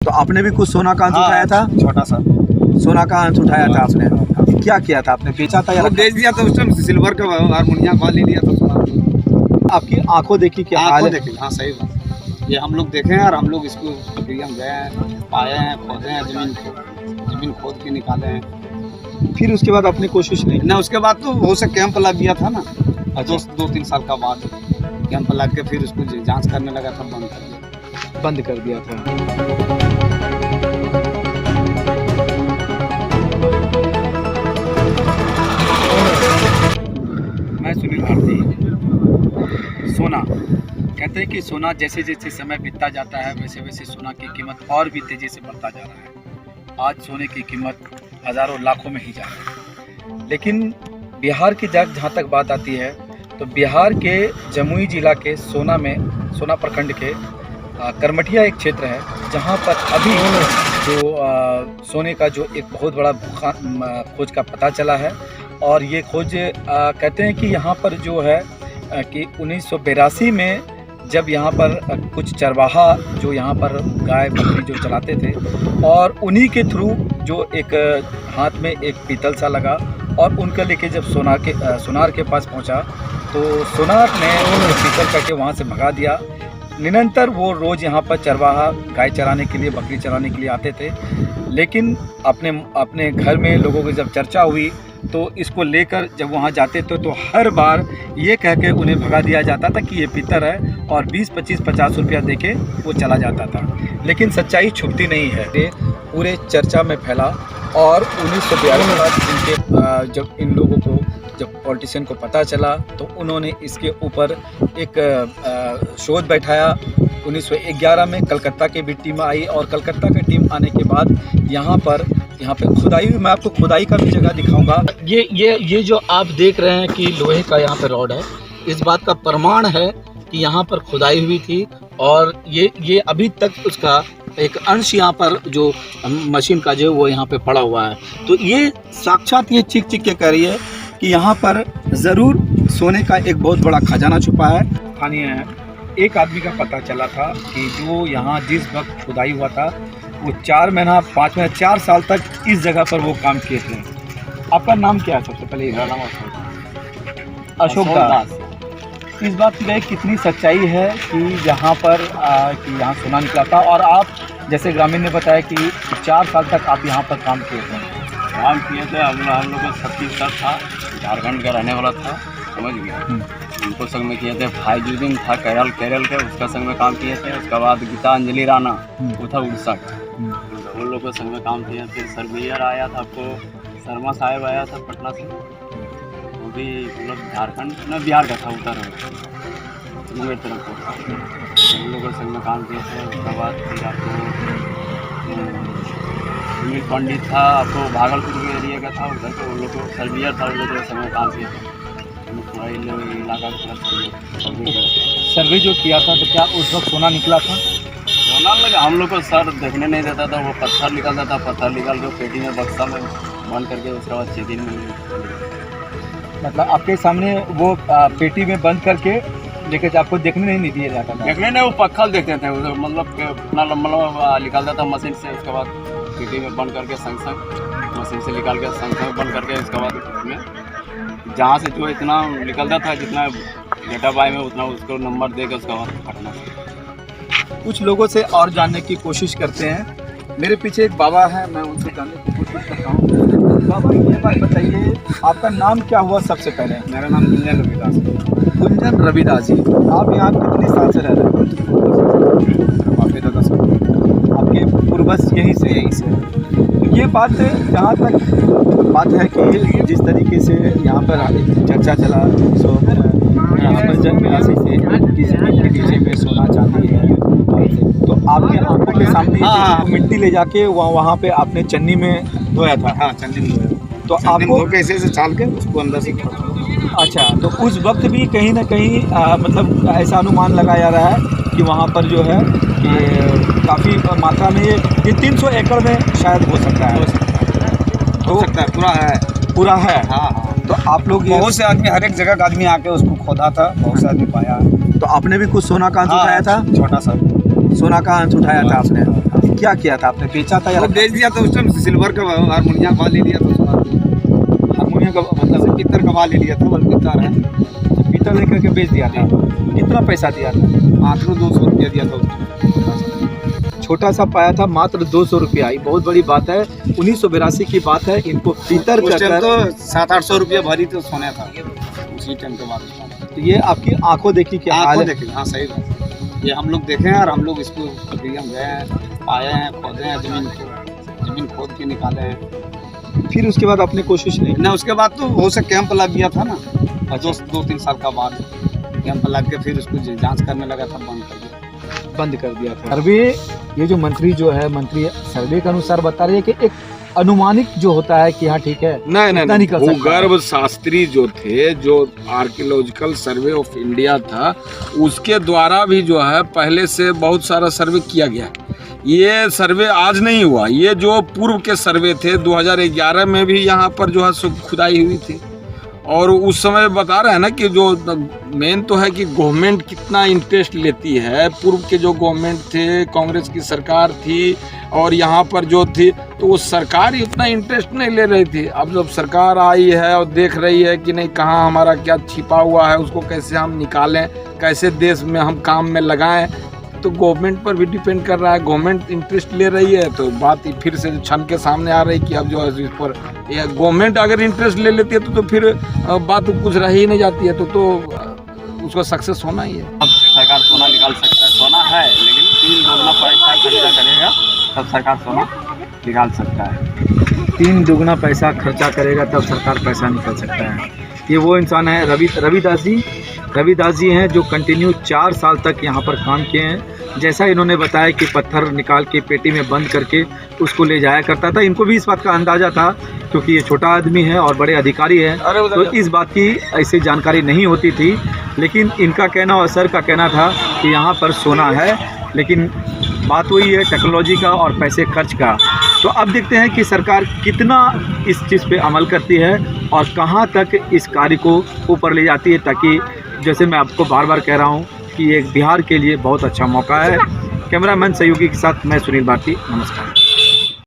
तो आपने भी कुछ सोना का अंश उठाया था? छोटा सा सोना का अंश उठाया था आपने? क्या किया था आपने? बेचा था या वो बेच दिया था उस टाइम, सिल्वर का हारमोनिया का ले लिया था सोना। आपकी आंखों देखी क्या हाल आंखों है? देखे, हाँ सही बात। ये हम लोग देखे हैं और हम लोग इसको प्रक्रिया में गए हैं, पाए हैं, खोदे हैं, जमीन खोद के निकाले हैं। फिर उसके बाद आपने कोशिश नहीं की? ना उसके बाद तो बहुत से कैंप लग गया था ना। अच्छा। 2-3 साल का बाद कैंप लग के फिर उसको जांच करने लगा था, बंद कर दिया। बंद कर दिया था। मैं सुनील भारती। सोना कहते हैं कि सोना जैसे जैसे समय बीतता जाता है वैसे वैसे सोना की कीमत और भी तेजी से बढ़ता जा रहा है। आज सोने की कीमत हज़ारों लाखों में ही जा रही है। लेकिन बिहार की जहाँ तक बात आती है तो बिहार के जमुई जिला के सोना प्रखंड के करमठिया एक क्षेत्र है जहाँ पर अभी जो सोने का जो एक बहुत बड़ा खोज का पता चला है। और ये खोज कहते हैं कि यहाँ पर जो है कि 1982 में जब यहाँ पर कुछ चरवाहा जो यहाँ पर गाय बकरी जो चलाते थे और उन्हीं के थ्रू जो एक हाथ में एक पीतल सा लगा और उनका लेके जब सोनार के पास पहुँचा तो सोनार ने पीतल करके वहाँ से भगा दिया। निरंतर वो रोज़ यहाँ पर चरवाहा गाय चराने के लिए बकरी चराने के लिए आते थे, लेकिन अपने घर में लोगों की जब चर्चा हुई तो इसको लेकर जब वहाँ जाते थे तो हर बार ये कह के उन्हें भगा दिया जाता था कि ये पीतल है और 20, 25, 50 रुपया देके वो चला जाता था। लेकिन सच्चाई छुपती नहीं है। ये पूरे चर्चा में फैला और 1942 के बाद इनके जब इन लोगों को जब पॉलिटिशियन को पता चला तो उन्होंने इसके ऊपर एक शोध बैठाया। 1911 में कलकत्ता की भी टीम आई और कलकत्ता की टीम आने के बाद यहाँ पे खुदाई हुई। मैं आपको खुदाई का भी जगह दिखाऊंगा। ये जो आप देख रहे हैं कि लोहे का यहाँ पे रॉड है, इस बात का प्रमाण है कि यहाँ पर खुदाई हुई थी और ये अभी तक उसका एक अंश यहाँ पर जो मशीन का जो वो यहाँ पे पड़ा हुआ है। तो ये साक्षात ये चीख के कह रही है कि यहाँ पर ज़रूर सोने का एक बहुत बड़ा खजाना छुपा है। स्थानीय है, एक आदमी का पता चला था कि जो यहाँ जिस वक्त खुदाई हुआ था वो 4 महीना 5 महीना 4 साल तक इस जगह पर वो काम किए थे। आपका नाम क्या है? सबसे पहले मेरा नाम अशोक दास। इस बात की कितनी सच्चाई है कि यहाँ पर कि यहाँ सोना निकला था और आप जैसे ग्रामीण ने बताया कि 4 साल तक आप यहाँ पर काम किए थे? काम किए थे। हम लोग को छत्तीसगढ़ था, झारखंड का रहने वाला था, समझ गया। उनको संग में किए थे। फाइजुद्दीन था केरल के, उसका संग में काम किए थे। उसके बाद गीतांजलि राणा वो था उड़ीसा का, उन लोगों के संग में काम किए थे। सर्वेयर आया था, आपको शर्मा साहब आया था पटना से, वो भी मतलब झारखंड न बिहार का था, उतर मुंगेर तरफ को। उन लोगों के संग में काम किए थे। उसके बाद फिर आपको सुनील पंडित था, आपको भागलपुर के एरिया का था, उधर के उन लोग को सर्वेयर था, उन लोगों के संग में काम किए थे। पूरा इलाका का सर्वे जो किया था तो क्या उस वक्त सोना निकला था? सोना लगा हम लोग को सर देखने नहीं देता था। वो पत्थर निकलता था, पत्थर निकाल के पेटी में बक्सा में बंद करके उसके बाद 6 दिन में मतलब आपके सामने वो पेटी में बंद करके लेकिन आपको देखने नहीं दिया जाता था? देखने नहीं, वो पत्थर देखते थे, मतलब इतना लंबा निकालता था मशीन से। उसके बाद पेटी में बंद करके संग मशीन से निकाल के संग बंद करके उसके बाद उसमें जहाँ से जो इतना निकलता था, जितना डेटा बाई में उतना उसको नंबर दे के उसका बाद फटना। कुछ लोगों से और जानने की कोशिश करते हैं। मेरे पीछे एक बाबा है, मैं उनसे जानने की कोशिश करता हूँ। बाबा ये बात बताइए, आपका नाम क्या हुआ सबसे पहले? मेरा नाम गुंजन रविदास है। गुंजन रविदास जी, आप यहाँ कितने साल से रह रहे हैं? काफ़ी ज़्यादा सब आपके पूर्वज यहीं से। ये बात जहाँ तक बात है कि जिस तरीके से यहाँ पर चर्चा चला यहाँ पर जन निराशी से किसी के पीछे में सोना चांदी है, तो आपके आंखों के सामने मिट्टी ले जाके वहाँ पे आपने चन्नी में धोया था? हाँ, चंदी में धोया। तो आपको कैसे से छाल के उसको अंदर से अच्छा, तो उस वक्त भी कहीं ना कहीं मतलब ऐसा अनुमान लगाया जा रहा है कि वहाँ पर जो है कि काफ़ी मात्रा में ये 300 एकड़ में शायद हो सकता है। हो सकता है, पूरा है। हाँ। तो आप लोग बहुत से आदमी, हर एक जगह का आदमी आके उसको खोदा था, बहुत से आदमी पाया। तो आपने भी कुछ सोना का अंश उठाया था? छोटा सा सोना का अंश उठाया था आपने? क्या किया था आपने, बेचा था या वो बेच दिया था उस टाइम, सिल्वर का हारमोनियम का ले लिया था उसका, हारमोनियम का मतलब पीतल का ले लिया था, पीतल है, पीतल लेकर के बेच दिया था। कितना पैसा दिया था? मात्र 200 रुपया दिया था उसको। छोटा सा पाया था, मात्र 200 रुपया। ये बहुत बड़ी बात है। 1982 की बात है। इनको पीतर उस टाइम कर तो 700-800 रुपया भरी तो सोना था उसी टाइम के बाद। तो ये आपकी आंखों देखी क्या हाल आंखों है? देखे, हाँ सही बात, ये हम लोग देखे हैं और हम लोग इसको कभी हम गए हैं, पाए हैं, खोदे हैं जमीन खोद के निकाले हैं। फिर उसके बाद आपने कोशिश नहीं की? ना उसके बाद तो हो से कैंप लग गया था ना, 2-3 साल का बाद कैंप लग के फिर उसको जांच करने लगा था, बंद कर दिया था। सर्वे, ये जो मंत्री जो है, मंत्री सर्वे के अनुसार बता रही है कि एक अनुमानिक जो होता है कि हाँ ठीक है, नहीं कर सकता है। भूगर्भ शास्त्री जो थे, जो आर्कियोलॉजिकल सर्वे ऑफ इंडिया था, उसके द्वारा भी जो है पहले से बहुत सारा सर्वे किया गया। ये सर्वे आज नहीं हुआ, ये जो पूर्व के सर्वे थे 2011 में भी यहाँ पर जो है खुदाई हुई थी। और उस समय बता रहे हैं ना कि जो मेन तो है कि गवर्नमेंट कितना इंटरेस्ट लेती है। पूर्व के जो गवर्नमेंट थे, कांग्रेस की सरकार थी और यहाँ पर जो थी, तो वो सरकार ही उतना इंटरेस्ट नहीं ले रही थी। अब जब सरकार आई है और देख रही है कि नहीं कहाँ हमारा क्या छिपा हुआ है, उसको कैसे हम निकालें, कैसे देश में हम काम में लगाएं, तो गवर्नमेंट पर भी डिपेंड कर रहा है। गवर्नमेंट इंटरेस्ट ले रही है तो बात ही फिर से छन के सामने आ रही कि अब जो है इस पर गवर्नमेंट अगर इंटरेस्ट ले लेती है तो फिर बात कुछ रह ही नहीं जाती है, तो उसको सक्सेस होना ही है। अब सरकार सोना निकाल सकता है, सोना है लेकिन 3 गुना पैसा खर्चा करेगा तब सरकार सोना निकाल सकता है। 3 दुगना पैसा खर्चा करेगा तब सरकार पैसा निकाल सकता है। ये वो इंसान है रविदास जी हैं, जो कंटिन्यू 4 साल तक यहाँ पर काम किए हैं। जैसा इन्होंने बताया कि पत्थर निकाल के पेटी में बंद करके उसको ले जाया करता था। इनको भी इस बात का अंदाज़ा था क्योंकि ये छोटा आदमी है और बड़े अधिकारी हैं, तो इस बात की ऐसी जानकारी नहीं होती थी। लेकिन इनका कहना और सर का कहना था कि यहाँ पर सोना है, लेकिन बात वही है टेक्नोलॉजी का और पैसे खर्च का। तो अब देखते हैं कि सरकार कितना इस चीज़ पे अमल करती है और कहाँ तक इस कार्य को ऊपर ले जाती है, ताकि जैसे मैं आपको बार बार कह रहा हूँ कि एक बिहार के लिए बहुत अच्छा मौका है। कैमरामैन सहयोगी के साथ मैं सुनील भारती, नमस्कार।